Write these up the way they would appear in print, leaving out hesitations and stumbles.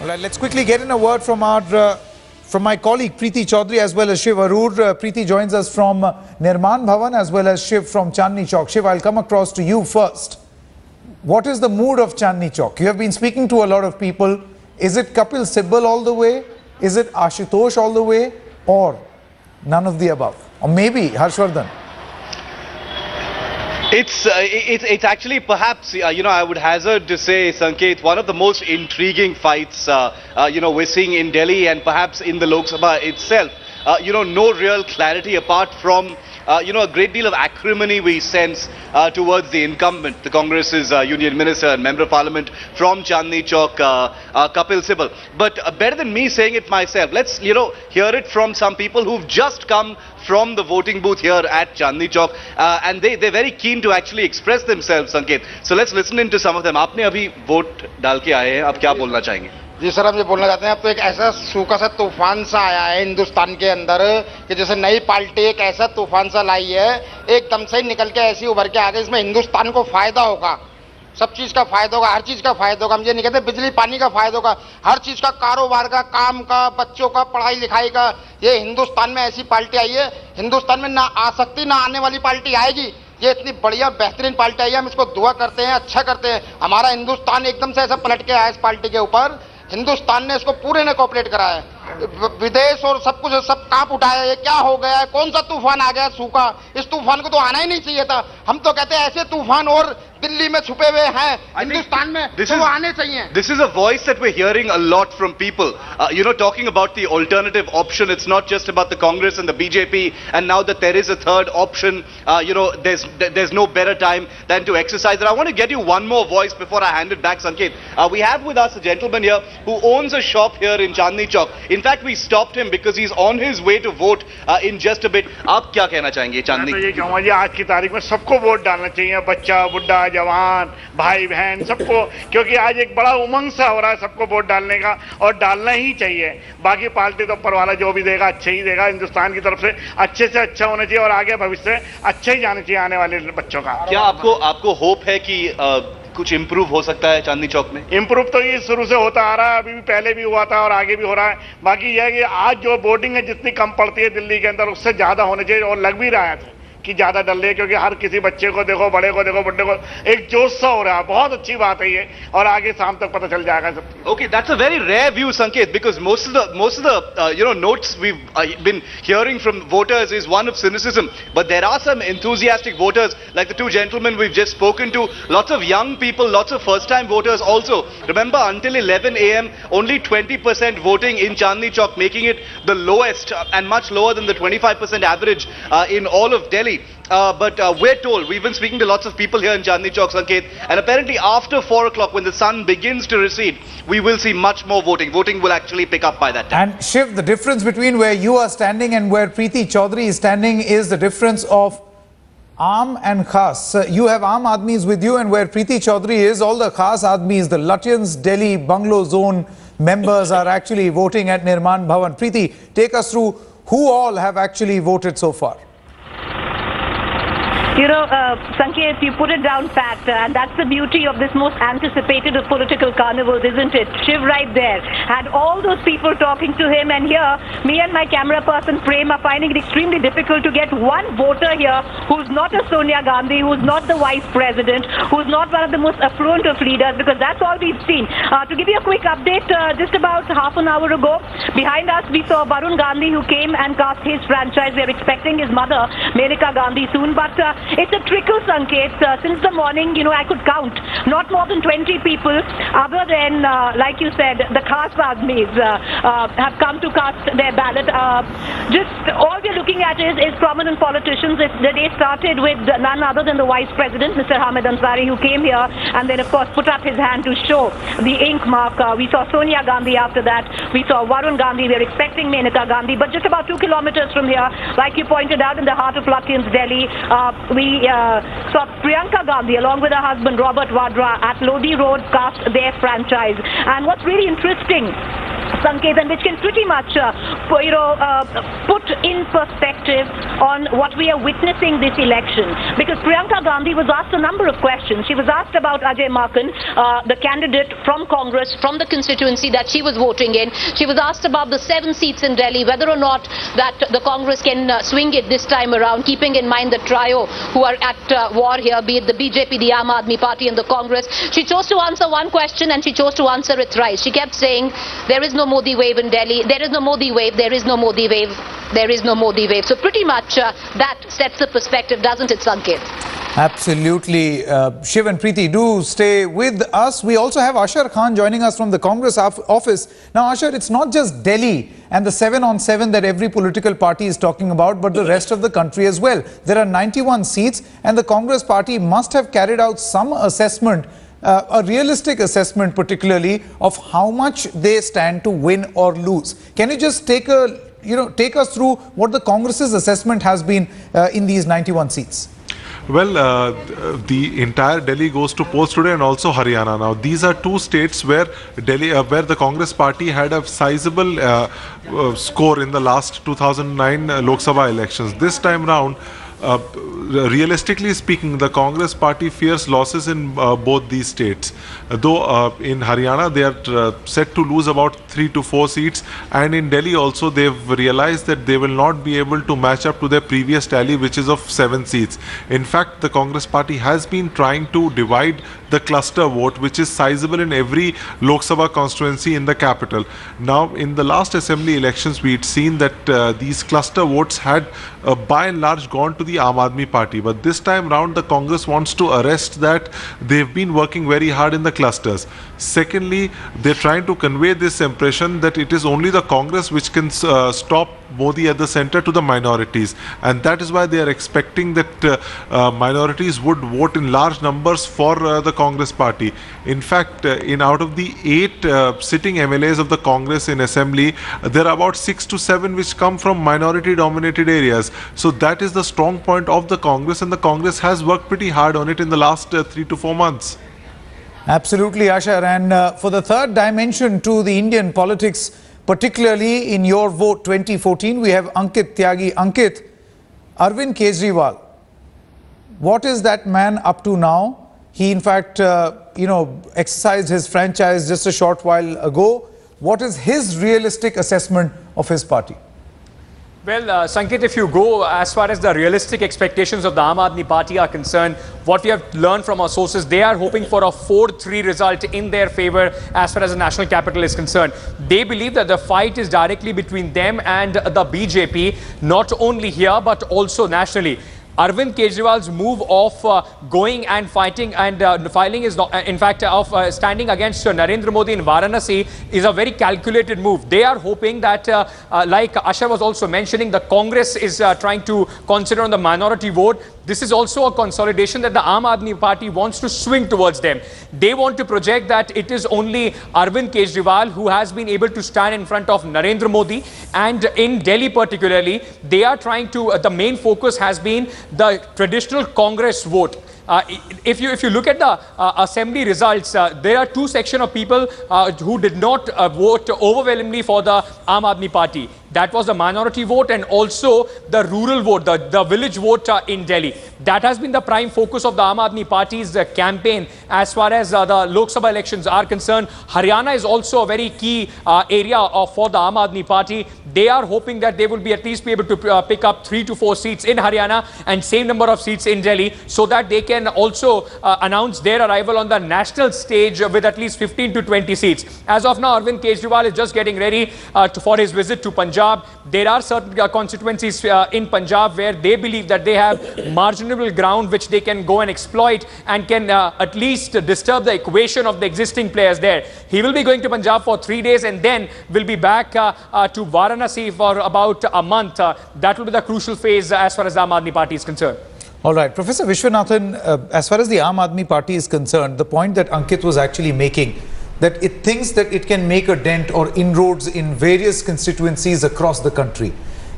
All right, let's quickly get in a word from my colleague Preeti Chaudhary as well as Shiv Arur. Preeti joins us from Nirman Bhavan as well as Shiv from Chandni Chowk. Shiv, I'll come across to you first. What is the mood of Chandni Chowk? You have been speaking to a lot of people. Is it Kapil Sibal all the way? Is it Ashutosh all the way? Or none of the above? Or maybe Harshvardhan? It's actually perhaps, I would hazard to say, Sanket, one of the most intriguing fights, we're seeing in Delhi and perhaps in the Lok Sabha itself. No real clarity apart from, a great deal of acrimony we sense towards the incumbent, the Congress's Union Minister and Member of Parliament from Chandni Chowk, Kapil Sibal. But better than me saying it myself, let's, hear it from some people who've just come from the voting booth here at Chandni Chowk, and they're very keen to actually express themselves, Sanket. So let's listen into some of them. आपने अभी vote डाल के आए हैं, आप क्या बोलना चाहेंगे? जी सर, हम ये बोलना चाहते हैं, अब तो एक ऐसा सूखा सा तूफान सा आया है हिंदुस्तान के अंदर कि जैसे नई पार्टी एक ऐसा तूफान सा लाई है, एकदम से निकल के ऐसी उभर के आ गई, इसमें हिंदुस्तान को फायदा होगा, सब चीज का फायदा होगा, हर चीज का फायदा होगा। हम ये नहीं कहते बिजली पानी का फायदा होगा, हर चीज का, कारोबार का, काम का, बच्चों का, पढ़ाई लिखाई का। ये हिंदुस्तान में ऐसी पार्टी आई है, हिंदुस्तान में ना आ सकती ना आने वाली पार्टी आएगी। ये इतनी बढ़िया बेहतरीन पार्टी आई है, हम इसको दुआ करते हैं, अच्छा करते हैं। हमारा हिंदुस्तान एकदम से ऐसा पलट के आया इस पार्टी के ऊपर, हिंदुस्तान ने इसको पूरे ने कोऑपरेट करा है, विदेश और सब कुछ सब कांप उठाया। ये क्या हो गया है, कौन सा तूफान आ गया सूखा? इस तूफान को तो आना ही नहीं चाहिए था। हम तो कहते हैं ऐसे तूफान और दिल्ली में छुपे हुए हैं हिंदुस्तान में, तो वो आने चाहिए। This is a voice that we're hearing a lot from people, talking about the alternative option. It's not just about the Congress and the BJP, and now that there is a third option, there's no better time than to exercise it. I want to get you one more voice before I hand it back, Sanket. We have with us a gentleman here who owns a shop here in Chandni Chowk. In fact, we stopped him because he's on his way to vote in just a bit. आप क्या कहना चाहेंगे चांदनी? मैं तो ये कहूँगा जी, आज की तारीख में सबको वोट डालना चाहिए, बच्चा, बुढ़ा, जवान, भाई बहन, सबको, क्योंकि आज एक बड़ा उमंग सा हो रहा है सबको वोट डालने का, और डालना ही चाहिए। बाकी पार्टी तो ऊपर वाला जो भी देगा अच्छा ही देगा, हिंदुस्तान की तरफ से अच्छे अच्छा होना चाहिए और आगे भविष्य अच्छा ही जाना चाहिए आने वाले बच्चों का। क्या आपको होप है कि कुछ इम्प्रूव हो सकता है चांदनी चौक में? इम्प्रूव तो ये शुरू से होता आ रहा है, अभी भी पहले भी हुआ था और आगे भी हो रहा है। बाकी यह है कि आज जो वोटिंग है जितनी कम पड़ती है दिल्ली के अंदर, उससे ज्यादा होने चाहिए, और लग भी रहा है कि ज्यादा डर रही है, क्योंकि हर किसी बच्चे को देखो, बड़े को देखो, बुड्ढे को, एक जोश सा हो रहा है। बहुत अच्छी बात है ये, और आगे शाम तक पता चल जाएगा सब। Okay, that's a very rare view, Sanket, because most of the notes we've been hearing from voters is one of cynicism, but there are some enthusiastic voters like the two gentlemen we've just spoken to, lots of young people, lots of first-time voters also. Remember, until 11 a.m. only 20% voting in Chandni Chowk, making it the lowest and much lower than the 25% average in all of Delhi. But we're told, we've been speaking to lots of people here in Chandni Chowk, Sanket, and apparently after 4 o'clock, when the sun begins to recede, we will see much more voting. Voting will actually pick up by that time. And Shiv, the difference between where you are standing and where Preeti Chaudhary is standing is the difference of Aam and Khas. You have Aam Admis with you, and where Preeti Chaudhary is, all the Khas Admis, the Lutyens Delhi Bungalow Zone members are actually voting at Nirman Bhavan. Preeti, take us through who all have actually voted so far. Sanket, you put it down pat, and that's the beauty of this most anticipated of political carnivals, isn't it? Shiv right there had all those people talking to him, and here, me and my camera person Prem are finding it extremely difficult to get one voter here who's not a Sonia Gandhi, who's not the vice president, who's not one of the most affluent of leaders, because that's all we've seen. To give you a quick update, just about half an hour ago, behind us we saw Varun Gandhi, who came and cast his franchise. We're expecting his mother, Menaka Gandhi, soon, but it's a trickle, Sanket. Since the morning, I could count not more than 20 people, other than, like you said, the Khas Admis have come to cast their ballot. Just all we're looking at is prominent politicians. The day started with none other than the Vice President, Mr. Hamid Ansari, who came here and then, of course, put up his hand to show the ink mark. We saw Sonia Gandhi after that. We saw Varun Gandhi. We're expecting Menaka Gandhi. But just about 2 kilometers from here, like you pointed out, in the heart of Lutyens, Delhi, we saw Priyanka Gandhi along with her husband Robert Vadra at Lodi Road cast their franchise. And what's really interesting Sanket, and which can pretty much, put in perspective on what we are witnessing this election. Because Priyanka Gandhi was asked a number of questions. She was asked about Ajay Maken, the candidate from Congress, from the constituency that she was voting in. She was asked about the 7 seats in Delhi, whether or not that the Congress can swing it this time around, keeping in mind the trio who are at war here, be it the BJP, the Aam Aadmi Party and the Congress. She chose to answer one question and she chose to answer it thrice. She kept saying, there is no Modi wave in Delhi, there is no Modi wave, there is no Modi wave, there is no Modi wave. So pretty much that sets the perspective, doesn't it, Sanket? Absolutely. Shiv and Preeti, do stay with us. We also have Ashar Khan joining us from the Congress office. Now, Ashar, it's not just Delhi and the 7-on-7 that every political party is talking about, but the rest of the country as well. There are 91 seats and the Congress party must have carried out some assessment, a realistic assessment particularly, of how much they stand to win or lose. Can you just take us through what the Congress's assessment has been in these 91 seats? Well, the entire Delhi goes to polls today, and also Haryana. Now, these are two states where where the Congress party had a sizable score in the last 2009 Lok Sabha elections. This time round, realistically speaking, the Congress party fears losses in both these states. Though in Haryana they are set to lose about 3 to 4 seats, and in Delhi also they've realized that they will not be able to match up to their previous tally, which is of 7 seats. In fact, the Congress party has been trying to divide the cluster vote, which is sizable in every Lok Sabha constituency in the capital. Now, in the last assembly elections, we'd seen that these cluster votes had by and large gone to the Aam Aadmi Party, but this time round the Congress wants to arrest that. They've been working very hard in the clusters. Secondly, they're trying to convey this impression that it is only the Congress which can stop Modi at the center to the minorities, and that is why they are expecting that minorities would vote in large numbers for the Congress party. In fact, out of the 8 sitting MLAs of the Congress in assembly, there are about 6 to 7 which come from minority dominated areas. So that is the strong point of the Congress, and the Congress has worked pretty hard on it in the last 3 to 4 months. Absolutely, Ashar. And for the third dimension to the Indian politics, particularly in your vote 2014, we have Ankit Tyagi. Ankit, Arvind Kejriwal, what is that man up to now? He in fact, exercised his franchise just a short while ago. What is his realistic assessment of his party? Well, Sanket, if you go as far as the realistic expectations of the Aam Aadmi Party are concerned, what we have learned from our sources, they are hoping for a 4-3 result in their favor as far as the national capital is concerned. They believe that the fight is directly between them and the BJP, not only here but also nationally. Arvind Kejriwal's move of going and fighting and filing is not, in fact, of standing against Narendra Modi in Varanasi is a very calculated move. They are hoping that, like Ashar was also mentioning, the Congress is trying to consider on the minority vote. This is also a consolidation that the Aam Aadmi Party wants to swing towards them. They want to project that it is only Arvind Kejriwal who has been able to stand in front of Narendra Modi, and in Delhi particularly, they are trying to, the main focus has been the traditional Congress vote. If you look at the assembly results, there are 2 sections of people who did not vote overwhelmingly for the Aam Aadmi Party. That was the minority vote and also the rural vote, the village vote in Delhi. That has been the prime focus of the Aam Aadmi Party's campaign as far as the Lok Sabha elections are concerned. Haryana is also a very key area for the Aam Aadmi Party. They are hoping that they will be at least be able to pick up 3 to 4 seats in Haryana and same number of seats in Delhi, so that they can also announce their arrival on the national stage with at least 15 to 20 seats. As of now, Arvind Kejriwal is just getting ready for his visit to Punjab. There are certain constituencies in Punjab where they believe that they have marginal ground which they can go and exploit and can at least disturb the equation of the existing players there. He will be going to Punjab for 3 days and then will be back to Varanasi for about a month. That will be the crucial phase as far as the Aam Aadmi Party is concerned. All right, Professor Vishwanathan, as far as the Aam Aadmi Party is concerned, the point that Ankit was actually making, that it thinks that it can make a dent or inroads in various constituencies across the country.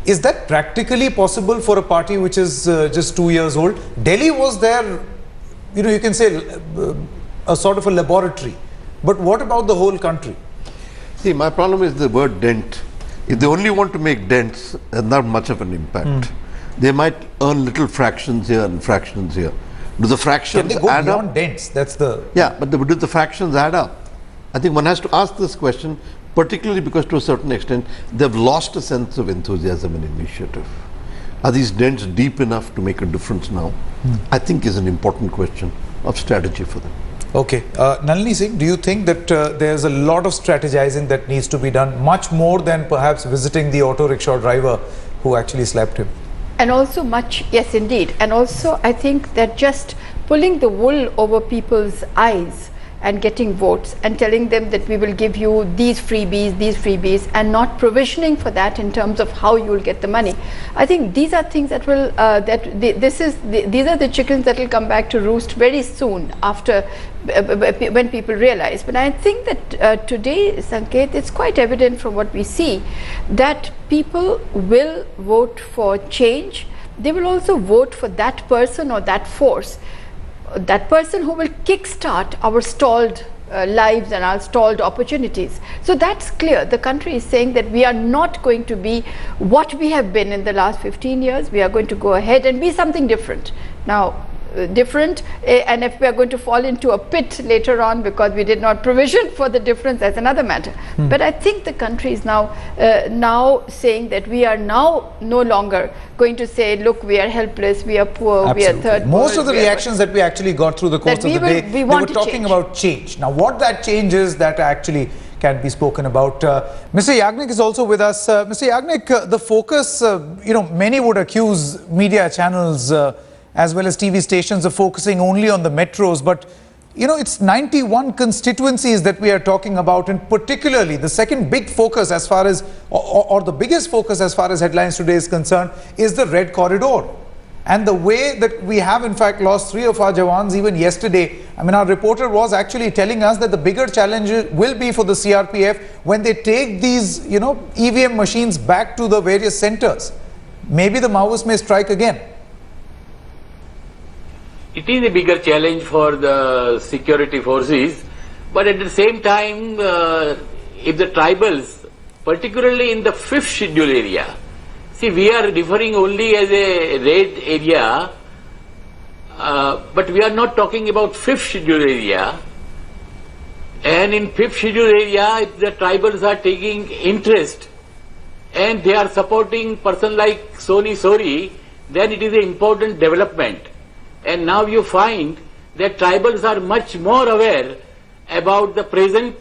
Is that practically possible for a party which is just 2 years old? Delhi was there, you can say a sort of a laboratory. But what about the whole country? See, my problem is the word dent. If they only want to make dents, not much of an impact. They might earn little fractions here and fractions here. Do the Can fractions they go add beyond up? dents? That's the... Yeah, but do the fractions add up? I think one has to ask this question, particularly because to a certain extent, they've lost a sense of enthusiasm and initiative. Are these dents deep enough to make a difference now? I think is an important question of strategy for them. Okay. Nalini Singh, do you think that there's a lot of strategizing that needs to be done, much more than perhaps visiting the auto rickshaw driver who actually slapped him? And also much, yes indeed, and also I think that just pulling the wool over people's eyes and getting votes and telling them that we will give you these freebies, and not provisioning for that in terms of how you will get the money. I think these are things that will, these are the chickens that will come back to roost very soon after, when people realize. But I think that today, Sanket, it's quite evident from what we see that people will vote for change. They will also vote for that person or that force, that person who will kickstart our stalled lives and our stalled opportunities. So that's clear. The country is saying that we are not going to be what we have been in the last 15 years. We are going to go ahead and be something different. Now, and if we are going to fall into a pit later on because we did not provision for the difference, that's another matter. But I think the country is now saying that we are now no longer going to say, look, we are helpless, we are poor, Absolutely. we are third Most world, of the we are- reactions that we actually got through the course That of we the will- day, we they were want to talking change. about change. Now, what that change is, that actually can be spoken about. Mr. Yagnik is also with us. Mr. Yagnik, the focus, many would accuse media channels as well as TV stations of focusing only on the metros, but it's 91 constituencies that we are talking about, and particularly the second big focus as far as, or the biggest focus as far as Headlines Today is concerned, is the Red Corridor. And the way that we have in fact lost 3 of our Jawans even yesterday. I mean, our reporter was actually telling us that the bigger challenge will be for the CRPF when they take these, EVM machines back to the various centers. Maybe the Maoists may strike again. It is a bigger challenge for the security forces, but at the same time, if the tribals, particularly in the 5th schedule area, see, we are referring only as a red area, but we are not talking about 5th schedule area. And in 5th schedule area, if the tribals are taking interest and they are supporting person like Soni Sori, then it is an important development. And now you find that tribals are much more aware about the present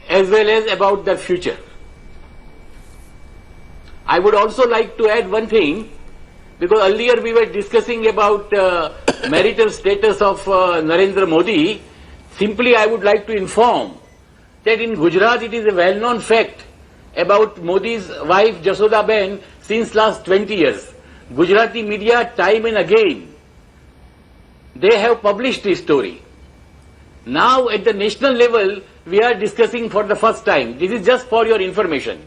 as well as about the future. I would also like to add one thing, because earlier we were discussing about marital status of Narendra Modi. Simply I would like to inform that in Gujarat it is a well-known fact about Modi's wife Jasoda Ben since last 20 years. Gujarati media time and again, they have published this story. Now at the national level, we are discussing for the first time. This is just for your information.